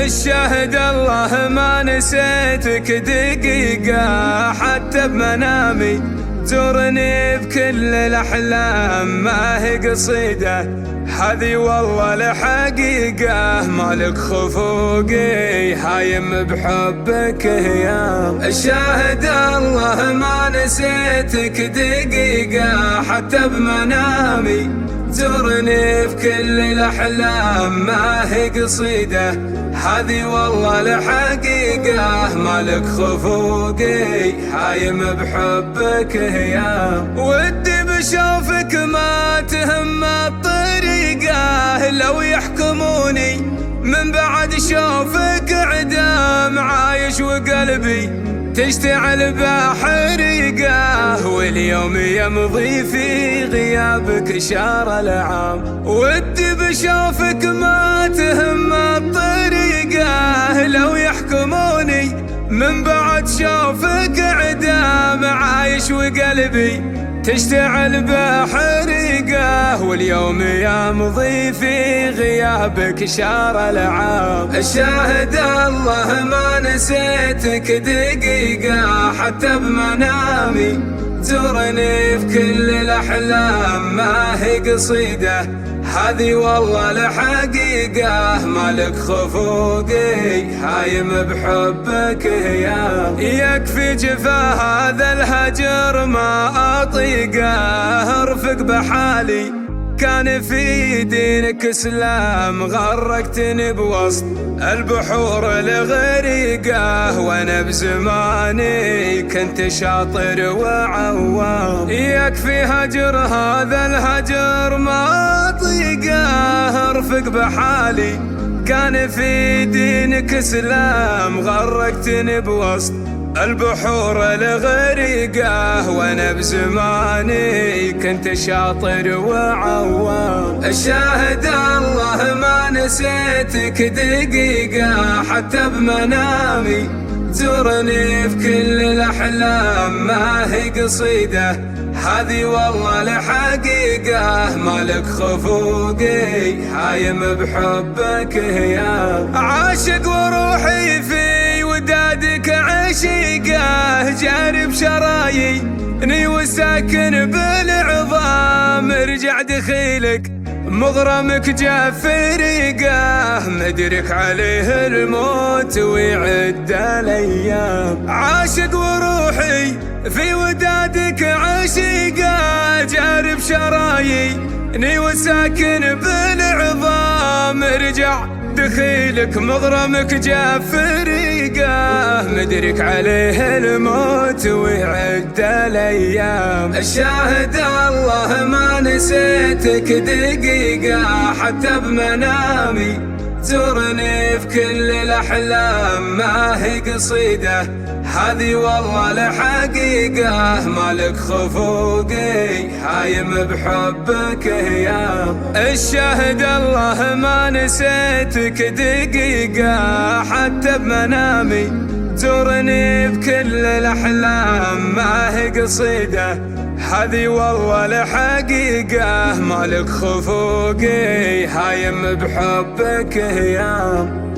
الشاهد الله ما نسيتك دقيقة حتى بمنامي، ترني بكل الأحلام ما هي قصيدة، هذي والله الحقيقة مالك خفوقي هايم بحبك هيام. الشاهد الله ما نسيتك دقيقة حتى بمنامي، ترني بكل الأحلام ما هي قصيدة، هذي والله الحقيقة مالك خفوقي هايم بحبك هيام. ودي بشوفك ما تهم الطريقة، لو يحكموني من بعد شوفك عدام عايش وقلبي تشتعل بحريقه، واليوم يمضي في غيابك شهر العام. ودي بشوفك ما تهم الطريقة، لو يحكموني من بعد شوفك عدام عايش وقلبي تشتعل بحريقه، واليوم يمضي في غيابك شهر العام. الشاهد الله ما نسيتك دقيقة حتى بمنامي، ترني في كل الأحلام ما هي قصيدة، هذي والله الحقيقة مالك خفوقي هايم بحبك هيام. يكفي جفا هذا الهجر ما أطيقه، ارفق بحالي كان في دينك اسلام، غرقتني بوسط البحور الغريقة، وانا بزماني كنت شاطر وعوام. يكفي هجر هذا الهجر ما اطيقه، ارفق بحالي كان في دينك اسلام، غرقتني بوسط البحور الغريقة، وانا بزماني كنت شاطر وعوام. الشاهد الله ما نسيتك دقيقة حتى بمنامي، ترني في كل الأحلام ما هي قصيدة، هذي والله الحقيقة مالك خفوقي هايم بحبك هيام. عاشق وروحي في ودادك عشيقه، جارب شراييني وساكن بالعظام، ارجع دخيلك مغرمك جا فريقه، مدرك عليه الموت ويعد الايام. عاشق وروحي في ودادك عشيقه، جارب شراييني وساكن بالعظام، ارجع دخيلك مغرمك جا فريقه، مدرك عليه الموت ويعد الايام. الشاهد الله ما نسيتك دقيقة حتى بمنامي، ترني في كل الأحلام ما هي قصيدة، هذي والله الحقيقة مالك خفوقي هايم بحبك هيام. الشاهد الله ما نسيتك دقيقة حتى بمنامي، ترني بكل الأحلام ما هي قصيدة، هذي والله الحقيقة مالك خفوقي هايم بحبك هيام.